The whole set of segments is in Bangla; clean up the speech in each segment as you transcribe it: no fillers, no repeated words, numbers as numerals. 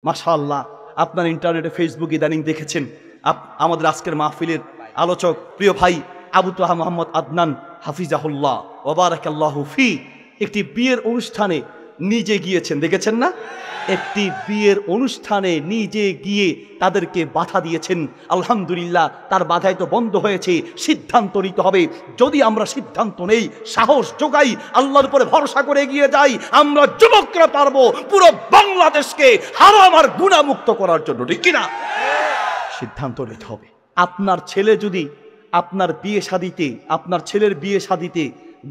মাশাআল্লাহ, আপনার ইন্টারনেটে ফেসবুক ইদানিং দেখেছেন আমাদের আজকের মাহফিলের আলোচক প্রিয় ভাই আবু তাহা মোহাম্মদ আদনান হাফিজাহুল্লাহ ওয়া বারাকাল্লাহু ফি একটি বিয়ের অনুষ্ঠানে নিজে গিয়েছেন, দেখেছেন না? একটি বিয়ের অনুষ্ঠানে নিজে গিয়ে তাদেরকে বাধা দিয়েছেন। আলহামদুলিল্লাহ, তার বাধাই তো বন্ধ হয়েছে। সিদ্ধান্ত নিতে হবে। যদি আমরা সিদ্ধান্ত নেই, সাহস যোগাই, আল্লাহর উপরে ভরসা করে এগিয়ে যাই, আমরা যুবকরা পারবো পুরো বাংলাদেশকে হারাম আর গুনাহমুক্ত করার জন্য, ঠিক কিনা? সিদ্ধান্ত নিতে হবে। আপনার ছেলে যদি আপনার বিয়ে শাদিতে, আপনার ছেলের বিয়ে শাদিতে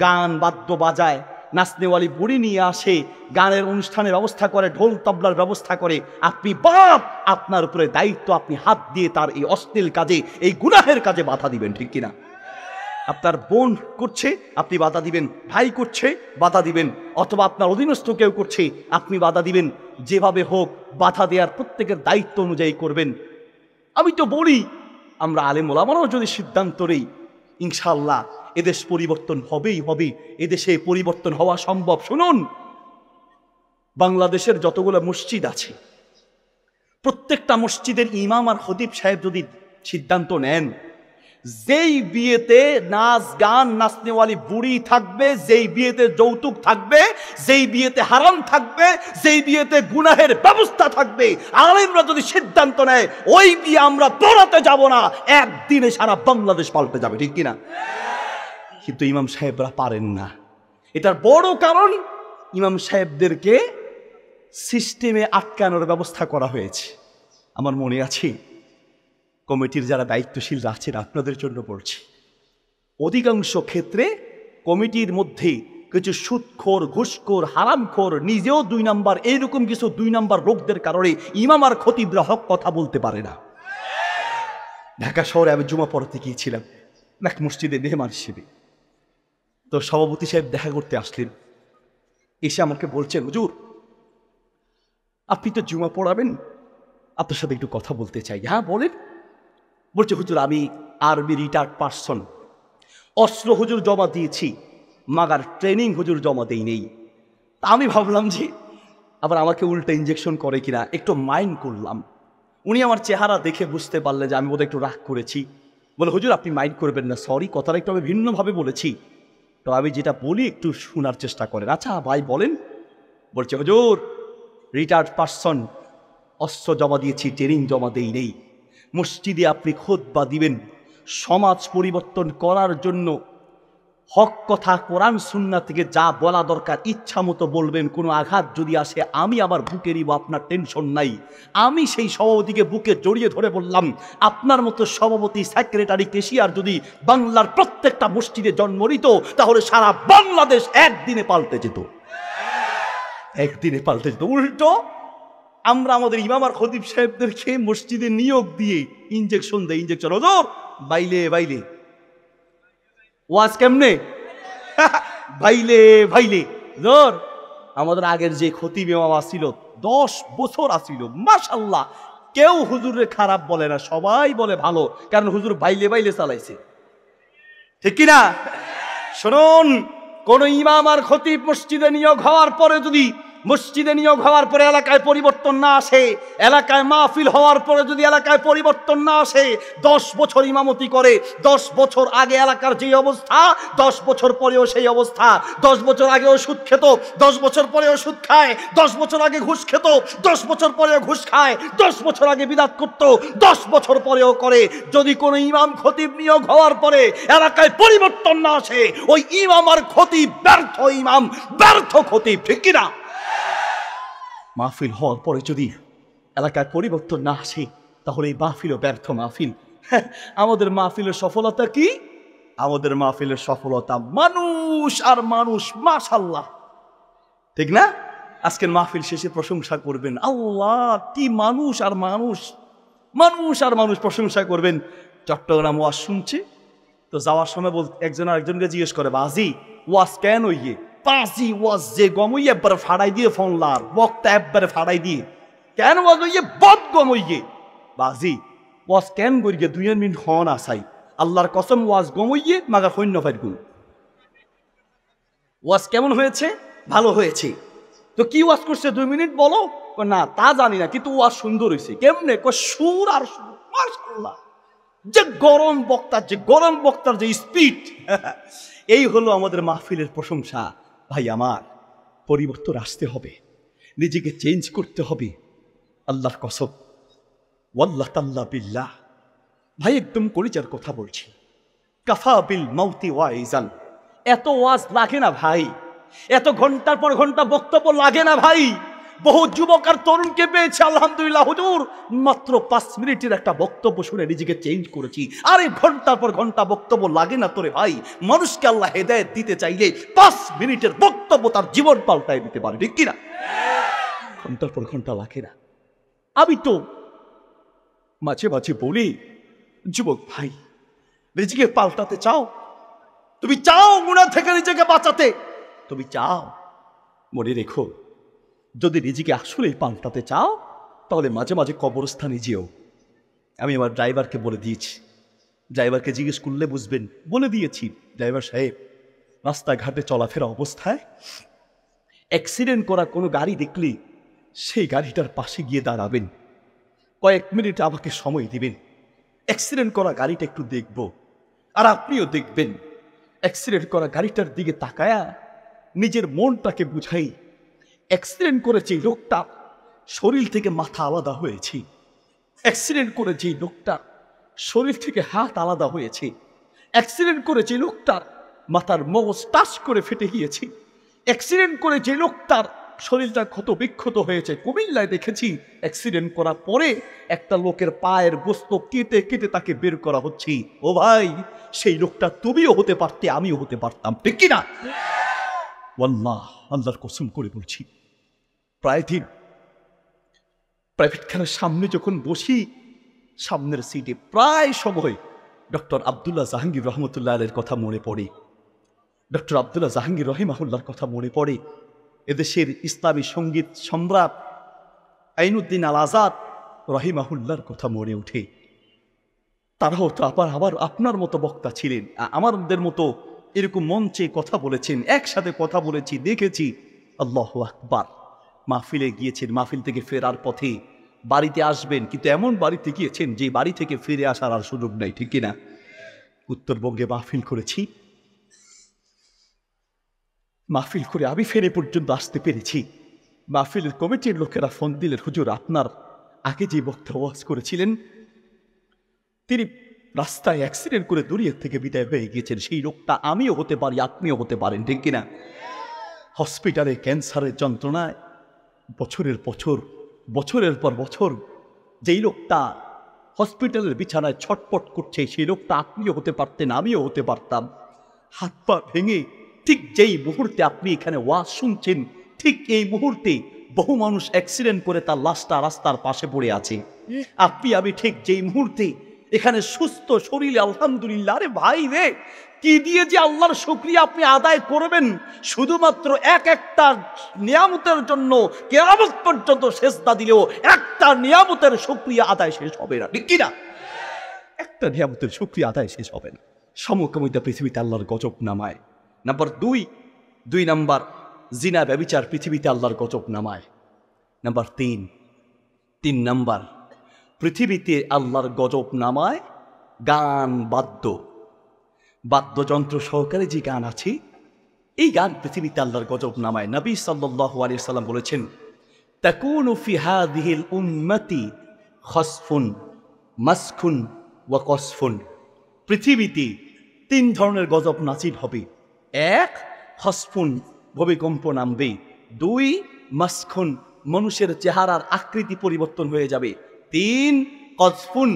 গান বাদ্য বাজায়, নাচনেওয়ালি বুড়ি নিয়ে আসে, গানের অনুষ্ঠানের ব্যবস্থা করে, ঢোল তবলার ব্যবস্থা করে, আপনি বাপ, আপনার উপরে দায়িত্ব, আপনি হাত দিয়ে তার এই অশ্লীল কাজে, এই গুনাহের কাজে বাধা দিবেন, ঠিক কিনা? আপনার বোন করছে, আপনি বাধা দিবেন। ভাই করছে, বাধা দিবেন। অথবা আপনার অধীনস্থ কেউ করছে, আপনি বাধা দিবেন। যেভাবে হোক বাধা দেওয়ার প্রত্যেকের দায়িত্ব অনুযায়ী করবেন। আমি তো বলি, আমরা আলেম ওলামারাও যদি সিদ্ধান্ত নেই, ইনশাআল্লাহ এদেশ পরিবর্তন হবেই হবে। এদেশে পরিবর্তন হওয়া সম্ভব। শুনুন, বাংলাদেশের যতগুলো মসজিদ আছে, প্রত্যেকটা মসজিদের ইমাম আর খতিব সাহেব যদি সিদ্ধান্ত নেন, যেই বিয়েতে নাচ গান, নাচনেওয়ালি বুড়ি থাকবে, যেই বিয়েতে যৌতুক থাকবে, যেই বিয়েতে হারাম থাকবে, যেই বিয়েতে গুনাহের ব্যবস্থা থাকবে, আলেমরা যদি সিদ্ধান্ত নেয় ওই বিয়ে আমরা পড়াতে যাব না, একদিনে সারা বাংলাদেশ পাল্টে যাবে, ঠিক কিনা? কিন্তু ইমাম সাহেবরা পারেন না। এটার বড় কারণ, ইমাম সাহেবদেরকে সিস্টেমে আটকানোর ব্যবস্থা করা হয়েছে। আমার মনে আছে, কমিটির যারা দায়িত্বশীল আছেন, আপনাদের জন্য বলছি, অধিকাংশ ক্ষেত্রে কমিটির মধ্যে কিছু সুদখোর, ঘুষখোর, হারামখোর, নিজেও 2 নাম্বার, এইরকম কিছু 2 নাম্বার লোকদের কারণে ইমাম আর খতিবরা হক কথা বলতে পারে না। ঢাকা শহরে আমি জুমা পড়াতে গিয়েছিলাম এক মসজিদে মেহমান হিসেবে। তো সভাপতি সাহেব দেখা করতে আসলেন। এসে আমাকে বলছেন, হুজুর আপনি তো জুমা পড়াবেন, আপনার সাথে একটু কথা বলতে চাই। হ্যাঁ বলেন। বলছে, হুজুর আমি আর্মি রিটায়ার্ড পারসন, অস্ত্র হুজুর জমা দিয়েছি, মাগার ট্রেনিং হুজুর জমা দেই নেই। তা আমি ভাবলাম যে আবার আমাকে উল্টা ইঞ্জেকশন করে কিনা, একটু মাইন্ড করলাম। উনি আমার চেহারা দেখে বুঝতে পারলেন যে আমি বোধহয় একটু রাগ করেছি। বলে, হুজুর আপনি মাইন্ড করবেন না, সরি, কথাটা একটু আমি ভিন্নভাবে বলেছি, তো আমি যেটা বলি একটু শোনার চেষ্টা করেন। আচ্ছা ভাই বলেন। বলছে, হুজুর রিটায়ার্ড পারসন, অস্ত্র জমা দিয়েছি, ট্রেনিং জমা দেই নেই। মসজিদে আপনি খুতবা দিবেন, সমাজ পরিবর্তন করার জন্য হক কথা কোরআন সুন্নাহ থেকে যা বলা দরকার ইচ্ছা মতো বলবেন। কোনো আঘাত যদি আসে আমি আমার বুকে নিব, আপনার টেনশন নাই। আমি সেই সভাপতিকে বুকে জড়িয়ে ধরে বললাম, আপনার মতো সভাপতি, সেক্রেটারি, কেশিয়ার যদি বাংলার প্রত্যেকটা মসজিদে জন্ম নিত, তাহলে সারা বাংলাদেশ একদিনে পাল্টে যেত, একদিনে পাল্টে যেত। উল্টো আমরা আমাদের ইমাম আর খতিব সাহেবদেরকে মসজিদে নিয়োগ দিয়ে ইঞ্জেকশন দেয়, ইঞ্জেকশন, হুজুর বাইলে বাইলে ওয়াজ কেমনে ভাইলে ভাইলে ধর। আমাদের আগের যে খতিব ইমাম আসিল, 10 বছর আসিল, মাশাআল্লাহ, কেউ হুজুরের খারাপ বলে না, সবাই বলে ভালো, কারণ হুজুর বাইলে বাইলে চালাইছে, ঠিক কিনা? শুনুন, কোন ইমাম আর খতিব মসজিদে নিয়োগ হওয়ার পরে যদি এলাকায় পরিবর্তন না আসে, এলাকায় মাহফিল হওয়ার পরে যদি এলাকায় পরিবর্তন না আসে, 10 বছর ইমামতি করে, 10 বছর আগে এলাকার যে অবস্থা, 10 বছর পরেও সেই অবস্থা। 10 বছর আগেও সুদ খেত, 10 বছর পরেও সুদ খায়, 10 বছর আগে ঘুষ খেত, 10 বছর পরেও ঘুষ খায়, 10 বছর আগে বিদআত করত, 10 বছর পরেও করে। যদি কোনো ইমাম খতিব নিয়োগ হওয়ার পরে এলাকায় পরিবর্তন না আসে, ওই ইমাম আর খতিব ব্যর্থ ইমাম, ব্যর্থ খতিব, ঠিক কিনা? মাহফিল হওয়ার পরে যদি এলাকায় পরিবর্তন না আসে, তাহলে এই মাহফিলও ব্যর্থ মাহফিল। আমাদের মাহফিলের সফলতা কি? আমাদের মাহফিলের সফলতা মানুষ আর মানুষ, মাশাআল্লাহ, ঠিক না? আজকের মাহফিল শেষে প্রশংসা করবেন, আল্লাহ কি মানুষ আর মানুষ, মানুষ আর মানুষ প্রশংসা করবেন। চট্টগ্রাম ওয়াজ শুনছে, তো যাওয়ার সময় একজন আরেকজনকে জিজ্ঞেস করে, বাজি ওয়াজ কেন ইয়ে? পাঁচি ওয়াজ যে গমই একবারে ফাড়াই দিয়ে ফোনলার বক্তা একবারে ফাড়াই দিয়ে, কেন ওয়াজ ইয়ে বদ গমইয়ে? বাজি ওয়াজ কেন করিয়ে 2 মিনিট হন আসাই, আল্লাহর কসম ওয়াজ গমইয়ে মাগা সৈন্য ফাইট গুণ। ওয়াজ কেমন হয়েছে? ভালো হয়েছে। তো কি ওয়াজ করছে 2 মিনিট বলো? না তা জানি না, কিন্তু ওয়াজ সুন্দর হয়েছে। কেমনে? সুর আর সুর, মাশাআল্লাহ। যে গরম বক্তার যে স্পিড, এই হলো আমাদের মাহফিলের প্রশংসা। ভাই আমার, পরিবর্তন আসতে হবে, নিজেকে চেঞ্জ করতে হবে। আল্লাহর কসম, ওয়াল্লাহ তাল্লাহ বিল্লাহ, ভাই একদম কলিজার কথা বলছি। কাফা বিল মাউতি ওয়াইজান, এত ওয়াজ লাগে না ভাই, এত ঘন্টার পর ঘন্টা বক্তব্য লাগে না ভাই। বহু যুবক আর তরুণকে পেয়েছে আলহামদুলিল্লাহ হুজুর, মাত্র 5 মিনিটের একটা বক্তব্য শুনে নিজেকে চেঞ্জ করেছি। আরে ঘন্টার পর ঘন্টা বক্তব্য লাগে না তোরে ভাই। মানুষকে আল্লাহ হেদায়েত দিতে চাইলে 5 মিনিটের বক্তব্য তার জীবন পাল্টায় দিতে পারে, ঠিক কিনা? ঘন্টার পর ঘন্টা লাগে না। আমি তো মাঝে মাঝে বলি, যুবক ভাই, নিজেকে পাল্টাতে চাও? তুমি চাও গুনাহ থেকে নিজেকে বাঁচাতে? তুমি চাও? মনে রেখো, যদি নিজেকে আসলেই পাল্টাতে চাও তাহলে মাঝে মাঝে কবরস্থানে যেও। আমি আমার ড্রাইভারকে বলে দিয়েছি, ড্রাইভারকে জিজ্ঞেস করলে বুঝবেন, বলে দিয়েছি, ড্রাইভার সাহেব, রাস্তাঘাটে চলাফেরা অবস্থায় অ্যাক্সিডেন্ট করা কোনো গাড়ি দেখলে সেই গাড়িটার পাশে গিয়ে দাঁড়াবেন, কয়েক মিনিট আমাকে সময় দিবেন, অ্যাক্সিডেন্ট করা গাড়িটা একটু দেখব, আর আপনিও দেখবেন। অ্যাক্সিডেন্ট করা গাড়িটার দিকে তাকায়া নিজের মনটাকে বুঝাই, অ্যাক্সিডেন্ট করেছে লোকটা শরীর থেকে মাথা আলাদা হয়েছে, অ্যাক্সিডেন্ট করেছে লোকটা শরীর থেকে হাত আলাদা হয়েছে, অ্যাক্সিডেন্ট করেছে লোকটার মাথার মগজ টাচ করে ফেটে গিয়েছে, অ্যাক্সিডেন্ট করে যে লোকটার শরীরটা ক্ষত বিক্ষত হয়েছে। কুমিল্লায় দেখেছি অ্যাক্সিডেন্ট করার পরে একটা লোকের পায়ের গোস্ত কেটে কেটে তাকে বের করা হচ্ছে। ও ভাই, সেই লোকটা তুমিও হতে পারতে, আমিও হতে পারতাম, ঠিক কিনা? ওয়াল্লাহ, আল্লাহর কসম করে বলছি, প্রায় দিন প্রাইভেটখানার সামনে যখন বসি, সামনের সিটে প্রায় সময় ডক্টর আব্দুল্লাহ জাহাঙ্গীর রহমতুল্লাহ আলাইহির কথা মনে পড়ে, ডক্টর আব্দুল্লাহ জাহাঙ্গীর রহিমাহুল্লাহর কথা মনে পড়ে। এদেশের ইসলামী সঙ্গীত সম্রাট আইনুদ্দিন আল আজাদ রহিমাহুল্লাহর কথা মনে ওঠে। তারাও তো আবার আপনার মতো বক্তা ছিলেন, আমাদের মতো এরকম মঞ্চে কথা বলেছেন, একসাথে কথা বলেছি, দেখেছি। আল্লাহু আকবার। মাহফিলে গিয়েছেন, মাহফিল থেকে ফেরার পথে বাড়িতে আসবেন, কিন্তু এমন বাড়িতে গিয়েছেন যে বাড়ি থেকে ফিরে আসার আর সুযোগ নাই, ঠিক কিনা? উত্তরবঙ্গে মাহফিল করেছি, মাহফিল করে আমি ফেরে পর্যন্ত আসতে পেরেছি। মাহফিলের কমিটির লোকেরা ফোন দিলেন, হুজুর আপনার আগে যে বক্তা ওয়াজ করেছিলেন তিনি রাস্তায় অ্যাক্সিডেন্ট করে দুনিয়ার থেকে বিদায় হয়ে গিয়েছেন, সেই লোকটা আমিও হতে পারি, আপনিও হতে পারেন, ঠিক কিনা? হসপিটালে ক্যান্সারের যন্ত্রণায় বছরের পর বছর যেই লোকটা হসপিটালের বিছানায় ছটপট করছে, সেই লোকটা আপনিও হতে পারতেন, আমিও হতে পারতাম। হাত পা ভেঙে ঠিক যেই মুহূর্তে আপনি এখানে ওয়াজ শুনছেন, ঠিক এই মুহূর্তে বহু মানুষ অ্যাক্সিডেন্ট করে তার লাশটা রাস্তার পাশে পড়ে আছে। আপনি আমি ঠিক যেই মুহূর্তে এখানে সুস্থ শরীরে আলহামদুলিল্লাহ, আরে ভাই রে, কি দিয়ে যে আল্লাহর শুকরিয়া আপনি আদায় করবেন, শুধুমাত্র একটা নিয়ামতের জন্য কিয়ামত পর্যন্ত সেজদা দিলেও একটা নিয়ামতের শুকরিয়া আদায় শেষ হবে না, ঠিক কিনা? একটা নিয়ামতের শুকরিয়া আদায় শেষ হবে না। সমকামিতা পৃথিবীতে আল্লাহর গজব নামায়। নাম্বার 2 নাম্বার, জিনা ব্যভিচার পৃথিবীতে আল্লাহর গজব নামায়। নাম্বার 3 নাম্বার, পৃথিবীতে আল্লাহর গজব নামায় গান, বাদ্যযন্ত্র সহকারে যে গান আছে, এই গান পৃথিবীতে আল্লাহর গজব নামায়। নবী সাল্লাল্লাহু আলাইহি সাল্লাম বলেছেন, তাকুনু ফি হাযিহিল উম্মতি খসফুন, মাসখুন ওয়া কসফুন। পৃথিবীতে 3 ধরনের গজব নাজিল হবে। 1 খসফুন, ভূমিকম্প নামবে। 2 মাসখুন, মানুষের চেহারার আকৃতি পরিবর্তন হয়ে যাবে। 3 কসফুন,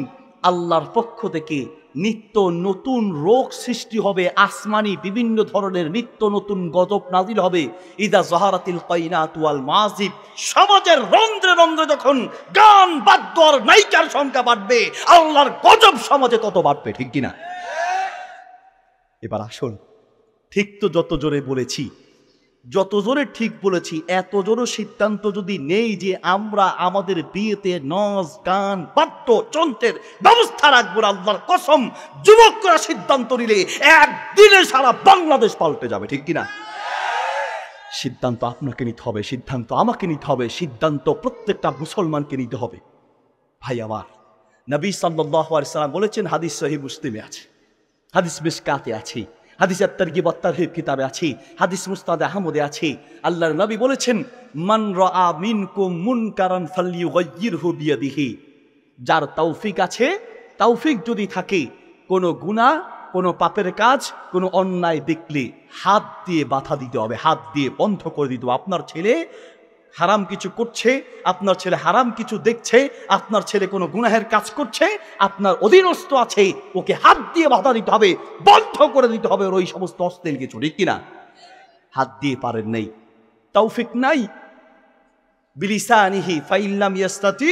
আল্লাহর পক্ষ থেকে নিত্য নতুন রোগ সৃষ্টি হবে, আসমানি বিভিন্ন ধরনের নিত্য নতুন গজব নাজিল হবে। ইদা জাহারাতিল কায়নাতু ওয়াল মাযিব, সমাজের রন্ধ্রে রন্ধ্রে যখন গান, বাদ্য আর নায়িকার সংখ্যা বাড়বে, আল্লাহর গজব সমাজে তত বাড়বে, ঠিক কিনা? এবার আসুন, ঠিক তো যত জোরে বলেছি, যত জোরে ঠিক বলেছি, এত জোরে সিদ্ধান্ত যদি নেই যে আমরা আমাদের বিয়েতে নাচ গান বাদ্য যন্ত্রের ব্যবস্থা রাখবো, আল্লাহর কসম, যুবকরা সিদ্ধান্ত নিলে একদিনে সারা বাংলাদেশ পাল্টে যাবে, ঠিক কিনা? সিদ্ধান্ত আপনাকে নিতে হবে, সিদ্ধান্ত আমাকে নিতে হবে, সিদ্ধান্ত প্রত্যেকটা মুসলমানকে নিতে হবে। ভাই আমার, নবী সাল্লাল্লাহু আলাইহি সাল্লাম বলেছেন, হাদিস সহিহ মুসলিমে আছে, হাদিস মিশকাতে আছে, হাদিস আত-তারগিব ওয়াত-তারহিব কিতাবে আছে, হাদিস মুসনাদ আহমদে আছে। আল্লাহর নবী বলেছেন, মান রাআ মিনকুম মুনকারান ফালইয়ুগাইয়িরহু বিয়াদিহি। যার তৌফিক আছে, তৌফিক যদি থাকে, কোনো গুনাহ, কোনো পাপের কাজ, কোনো অন্যায় দেখলে হাত দিয়ে বাধা দিতে হবে, হাত দিয়ে বন্ধ করে দিতে হবে। আপনার ছেলে হারাম কিছু করছে, আপনার ছেলে হারাম কিছু দেখছে, আপনার ছেলে কোনো গুনাহের কাজ করছে, আপনার অধীনস্থ আছে, ওকে হাত দিয়ে বাধা দিতে হবে, বন্ধ করে দিতে হবে ওই সমস্ত অশ্লীল কিছু, ঠিক কিনা? হাত দিয়ে পারেন নাই, তৌফিক নাই, বিলিসানিহি ফাইল্লাম ইয়াস্তাতি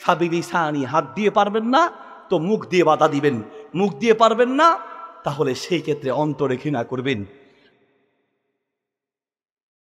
ফাবিলিসানি, হাত দিয়ে পারবেন না তো মুখ দিয়ে বাধা দিবেন, মুখ দিয়ে পারবেন না তাহলে সেই ক্ষেত্রে অন্তরে ঘৃণা করবেন।